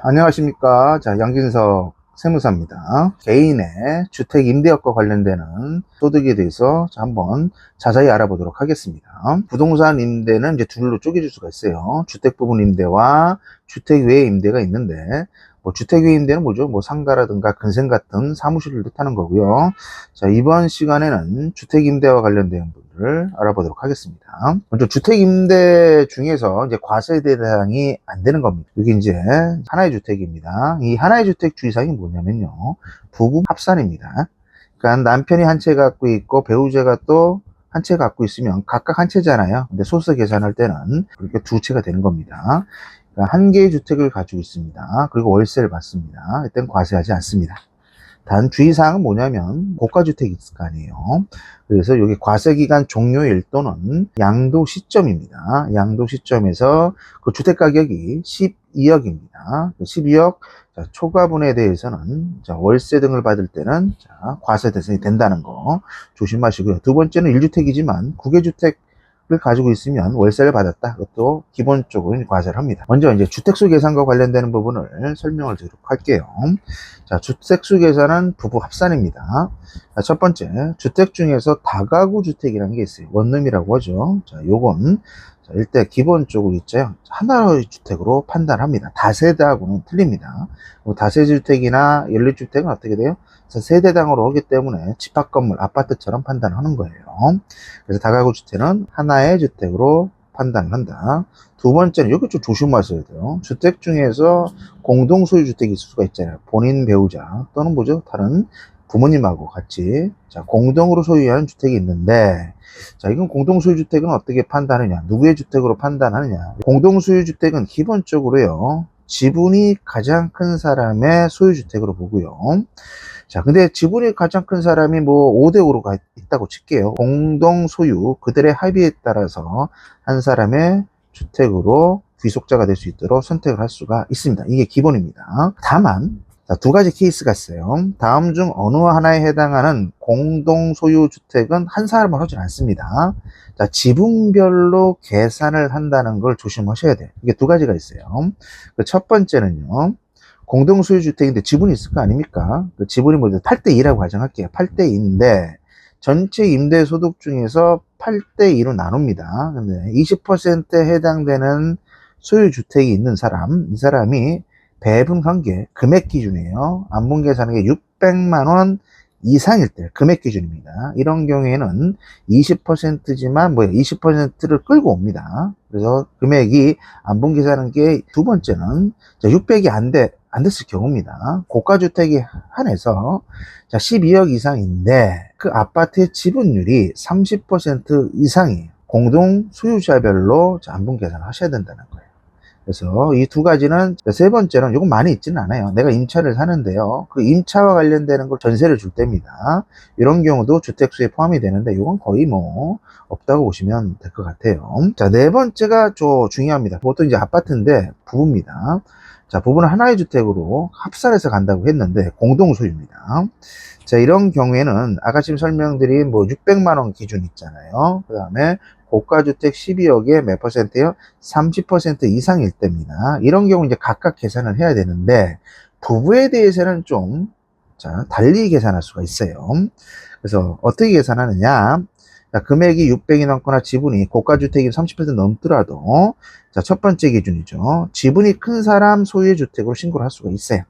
안녕하십니까. 자, 양진석 세무사입니다. 개인의 주택 임대업과 관련되는 소득에 대해서 한번 자세히 알아보도록 하겠습니다. 부동산 임대는 이제 둘로 쪼개질 수가 있어요. 주택 부분 임대와 주택 외 임대가 있는데, 주택 외 임대는 뭐죠? 상가라든가 근생 같은 사무실을 뜻하는 거고요. 자, 이번 시간에는 주택 임대와 관련된 부분을 알아보도록 하겠습니다. 먼저 주택 임대 중에서 이제 과세 대상이 안 되는 겁니다. 여기 이제 하나의 주택입니다. 이 하나의 주택 주의사항이 뭐냐면요, 부부 합산입니다. 그러니까 남편이 한 채 갖고 있고 배우자가 또 한 채 갖고 있으면 각각 한 채잖아요. 근데 소득 계산할 때는 그렇게 두 채가 되는 겁니다. 그러니까 한 개의 주택을 가지고 있습니다. 그리고 월세를 받습니다. 이때는 과세하지 않습니다. 단 주의사항은 뭐냐면 고가주택이 있을 거 아니에요. 그래서 여기 과세기간 종료일 또는 양도 시점입니다. 양도 시점에서 그 주택가격이 12억입니다. 12억 초과분에 대해서는 월세 등을 받을 때는 과세 대상이 된다는 거 조심하시고요. 두 번째는 1주택이지만 9개주택 을 가지고 있으면 월세를 받았다. 그것도 기본적으로 과세를 합니다. 먼저 이제 주택수 계산과 관련되는 부분을 설명을 드리도록 할게요. 자, 주택수 계산은 부부 합산입니다. 자, 첫 번째, 주택 중에서 다가구 주택이라는 게 있어요. 원룸이라고 하죠. 자, 요건 일단 기본적으로 있죠. 하나의 주택으로 판단합니다. 다세대하고는 틀립니다. 다세주택이나 연립주택은 어떻게 돼요? 세대당으로 하기 때문에 집합 건물, 아파트처럼 판단하는 거예요. 그래서 다가구 주택은 하나의 주택으로 판단을 한다. 두 번째는 여기 좀 조심하셔야 돼요. 주택 중에서 공동 소유 주택이 있을 수가 있잖아요. 본인 배우자 또는 다른 부모님하고 같이 공동으로 소유하는 주택이 있는데, 이건 공동소유주택은 어떻게 판단하느냐, 누구의 주택으로 판단하느냐. 공동소유주택은 기본적으로요, 지분이 가장 큰 사람의 소유주택으로 보고요. 자, 근데 지분이 가장 큰 사람이 5대5로 있다고 칠게요. 공동소유, 그들의 합의에 따라서 한 사람의 주택으로 귀속자가 될 수 있도록 선택을 할 수가 있습니다. 이게 기본입니다. 다만 두 가지 케이스가 있어요. 다음 중 어느 하나에 해당하는 공동소유주택은 한 사람을 하지 않습니다. 자, 지분별로 계산을 한다는 걸 조심하셔야 돼요. 이게 두 가지가 있어요. 첫 번째는요, 공동소유주택인데 지분이 있을 거 아닙니까? 그 지분이 8대2라고 가정할게요. 8대2인데 전체 임대소득 중에서 8대2로 나눕니다. 근데 20%에 해당되는 소유주택이 있는 사람, 이 사람이 배분 관계, 금액 기준이에요. 안분 계산하는 게 600만 원 이상일 때 금액 기준입니다. 이런 경우에는 20%지만 20%를 끌고 옵니다. 그래서 금액이 안분 계산하는 게 두 번째는 600이 안 됐을 경우입니다. 고가주택에 한해서 12억 이상인데 그 아파트의 지분율이 30% 이상이에요. 공동 소유자별로 안분 계산을 하셔야 된다는 거예요. 그래서 이 두 가지는, 세 번째는 이건 많이 있지는 않아요. 내가 임차를 사는데요, 그 임차와 관련되는 걸 전세를 줄 때입니다. 이런 경우도 주택수에 포함이 되는데 이건 거의 없다고 보시면 될 것 같아요. 자, 네 번째가 좀 중요합니다. 보통 이제 아파트인데 부부입니다. 자, 부부는 하나의 주택으로 합산해서 간다고 했는데 공동 소유입니다. 자, 이런 경우에는 아까 지금 설명드린 600만 원 기준 있잖아요. 그 다음에 고가주택 12억에 몇 퍼센트요? 30% 이상일 때입니다. 이런 경우 이제 각각 계산을 해야 되는데, 부부에 대해서는 좀 달리 계산할 수가 있어요. 그래서 어떻게 계산하느냐? 자, 금액이 600이 넘거나 지분이 고가주택이 30% 넘더라도, 첫 번째 기준이죠. 지분이 큰 사람 소유의 주택으로 신고를 할 수가 있어요.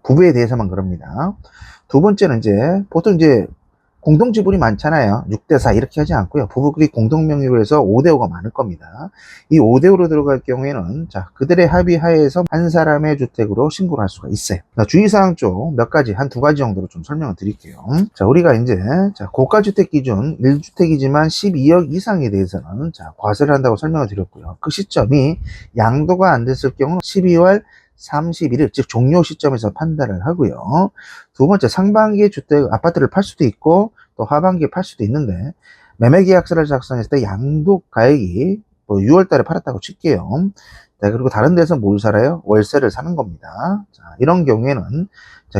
부부에 대해서만 그럽니다. 두 번째는 보통 공동 지분이 많잖아요. 6대4 이렇게 하지 않고요. 부부끼리 공동 명의로 해서 5대5가 많을 겁니다. 이 5대5로 들어갈 경우에는 그들의 합의 하에서 한 사람의 주택으로 신고를 할 수가 있어요. 주의사항 쪽 몇 가지, 한 두 가지 정도로 좀 설명을 드릴게요. 자, 우리가 고가주택 기준 1주택이지만 12억 이상에 대해서는 과세를 한다고 설명을 드렸고요. 그 시점이 양도가 안 됐을 경우 12월 31일, 즉 종료 시점에서 판단을 하고요. 두 번째, 상반기에 주택, 아파트를 팔 수도 있고 또 하반기에 팔 수도 있는데, 매매계약서를 작성했을 때 양도가액이 6월 달에 팔았다고 칠게요. 자, 그리고 다른 데서 뭘 살아요? 월세를 사는 겁니다. 자, 이런 경우에는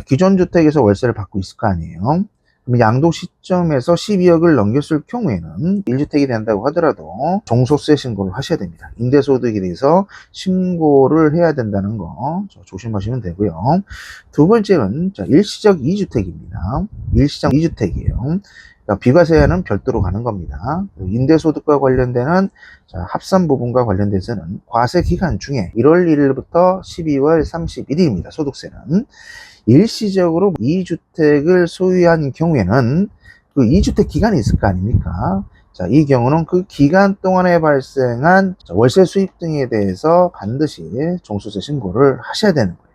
기존 주택에서 월세를 받고 있을 거 아니에요. 그럼 양도 시점에서 12억을 넘겼을 경우에는 1주택이 된다고 하더라도 종소세 신고를 하셔야 됩니다. 임대소득에 대해서 신고를 해야 된다는 거 조심하시면 되고요. 두 번째는 일시적 2주택입니다. 일시적 2주택이에요. 그러니까 비과세는 별도로 가는 겁니다. 임대소득과 관련되는 합산 부분과 관련돼서는 과세 기간 중에 1월 1일부터 12월 31일입니다. 소득세는. 일시적으로 2주택을 소유한 경우에는 그 2주택 기간이 있을 거 아닙니까? 이 경우는 그 기간 동안에 발생한 월세 수입 등에 대해서 반드시 종소세 신고를 하셔야 되는 거예요.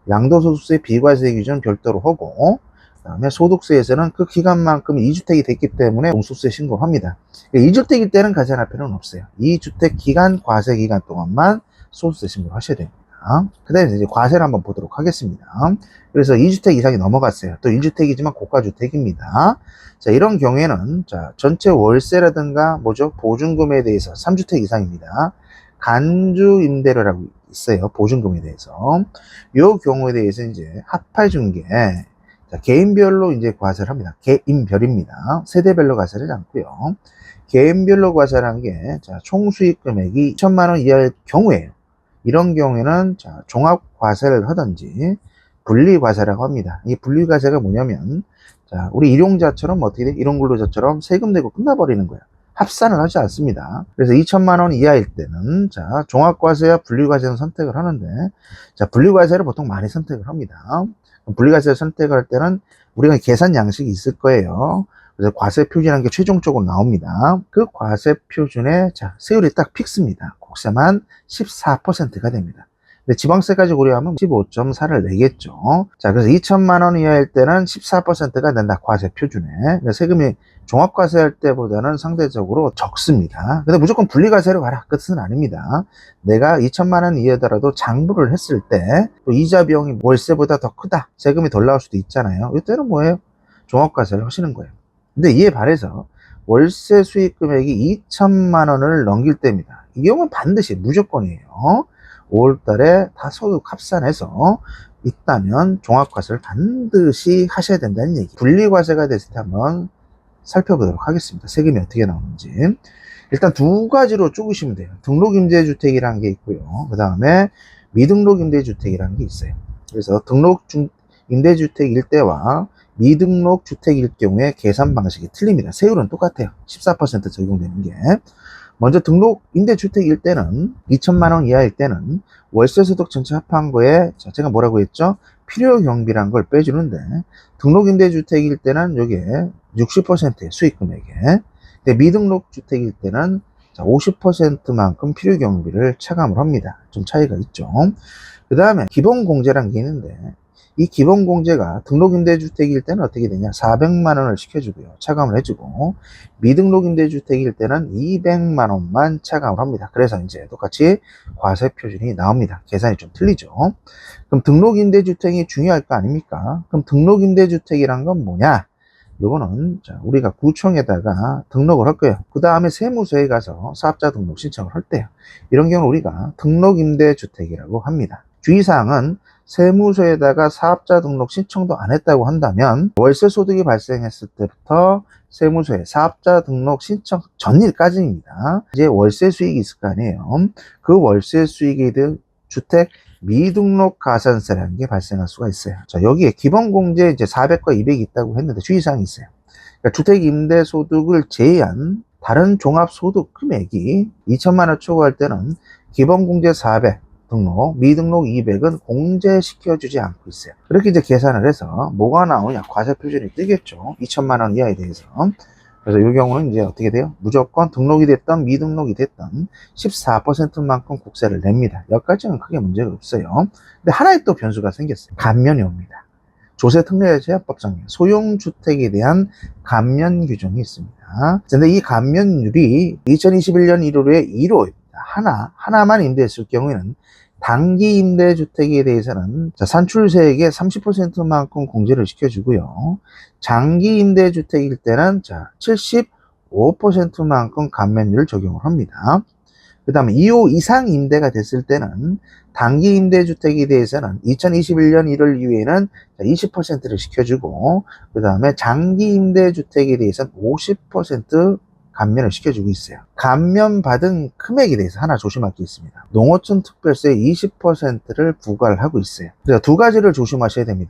양도소득세 비과세 기준 별도로 하고, 그다음에 소득세에서는 그 기간만큼 2주택이 됐기 때문에 종소세 신고를 합니다. 2주택일 때는 가산할 필요는 없어요. 2주택 기간, 과세 기간 동안만 소득세 신고를 하셔야 됩니다. 그 다음에 이제 과세를 한번 보도록 하겠습니다. 그래서 2주택 이상이 넘어갔어요. 또 1주택이지만 고가주택입니다. 이런 경우에는 전체 월세라든가 보증금에 대해서 3주택 이상입니다. 간주 임대료라고 있어요. 보증금에 대해서. 이 경우에 대해서 이제 합할 중에 개인별로 이제 과세를 합니다. 개인별입니다. 세대별로 과세를 하지 않고요. 개인별로 과세라는 게 총 수익 금액이 2천만 원 이하일 경우에요. 이런 경우에는 종합과세를 하든지 분리과세라고 합니다. 이 분리과세가 뭐냐면 우리 일용자처럼 어떻게 돼? 일용근로자처럼 세금 내고 끝나버리는 거예요. 합산을 하지 않습니다. 그래서 2천만 원 이하일 때는 종합과세와 분리과세는 선택을 하는데 분리과세를 보통 많이 선택을 합니다. 분리과세를 선택할 때는 우리가 계산 양식이 있을 거예요. 그래서 과세 표준이라는 게 최종적으로 나옵니다. 그 과세 표준에 세율이 딱 픽스입니다. 국세만 14%가 됩니다. 근데 지방세까지 고려하면 15.4를 내겠죠. 그래서 2천만 원 이하일 때는 14%가 된다. 과세 표준에. 그러니까 세금이 종합과세할 때보다는 상대적으로 적습니다. 근데 무조건 분리과세로 가라. 끝은 아닙니다. 내가 2천만 원 이하더라도 장부를 했을 때 또 이자 비용이 월세보다 더 크다. 세금이 덜 나올 수도 있잖아요. 이때는 뭐예요? 종합과세를 하시는 거예요. 근데 이에 반해서 월세 수익 금액이 2천만 원을 넘길 때입니다. 이 경우는 반드시 무조건이에요. 5월 달에 다 소득 합산해서 있다면 종합과세를 반드시 하셔야 된다는 얘기. 분리과세가 됐을 때 한번 살펴보도록 하겠습니다. 세금이 어떻게 나오는지. 일단 두 가지로 쪼개시면 돼요. 등록임대주택이라는 게 있고요. 그 다음에 미등록임대주택이라는 게 있어요. 그래서 등록임대주택일 때와 미등록 주택일 경우에 계산 방식이 틀립니다. 세율은 똑같아요. 14% 적용되는 게. 먼저 등록 임대주택일 때는 2천만 원 이하일 때는 월세소득 전체 합한 거에 제가 뭐라고 했죠? 필요경비란 걸 빼주는데 등록 임대주택일 때는 이게 60%예요. 수익금액에. 근데 미등록 주택일 때는 50%만큼 필요경비를 차감을 합니다. 좀 차이가 있죠. 그 다음에 기본공제라는 게 있는데 이 기본공제가 등록임대주택일 때는 어떻게 되냐? 400만 원을 시켜주고요. 차감을 해주고 미등록임대주택일 때는 200만 원만 차감을 합니다. 그래서 이제 똑같이 과세 표준이 나옵니다. 계산이 좀 틀리죠. 그럼 등록임대주택이 중요할 거 아닙니까? 그럼 등록임대주택이란 건 뭐냐? 요거는 우리가 구청에다가 등록을 할 거예요. 그 다음에 세무서에 가서 사업자 등록 신청을 할 때요. 이런 경우는 우리가 등록임대주택이라고 합니다. 주의사항은 세무서에다가 사업자 등록 신청도 안 했다고 한다면 월세 소득이 발생했을 때부터 세무서에 사업자 등록 신청 전일까지입니다. 이제 월세 수익이 있을 거 아니에요. 그 월세 수익에 대한 주택 미등록 가산세라는 게 발생할 수가 있어요. 여기에 기본공제 이제 400과 200이 있다고 했는데 주의사항이 있어요. 그러니까 주택 임대 소득을 제외한 다른 종합소득 금액이 2천만 원 초과할 때는 기본공제 400 등록, 미등록 200은 공제시켜주지 않고 있어요. 그렇게 이제 계산을 해서 뭐가 나오냐? 과세 표준이 뜨겠죠. 2천만 원 이하에 대해서. 그래서 이 경우는 이제 어떻게 돼요? 무조건 등록이 됐던 미등록이 됐던 14%만큼 국세를 냅니다. 여기까지는 크게 문제가 없어요. 근데 하나의 또 변수가 생겼어요. 감면이 옵니다. 조세특례제한법상에 소형주택에 대한 감면 규정이 있습니다. 근데 이 감면율이 2021년 1월에 1호 하나만 임대했을 경우에는 단기 임대주택에 대해서는 산출세액의 30%만큼 공제를 시켜주고요. 장기 임대주택일 때는 75%만큼 감면율을 적용을 합니다. 그 다음에 2호 이상 임대가 됐을 때는 단기 임대주택에 대해서는 2021년 1월 이후에는 20%를 시켜주고, 그 다음에 장기 임대주택에 대해서는 50% 감면을 시켜주고 있어요. 감면받은 금액에 대해서 하나 조심할 게 있습니다. 농어촌 특별세 20%를 부과를 하고 있어요. 그래서 두 가지를 조심하셔야 됩니다.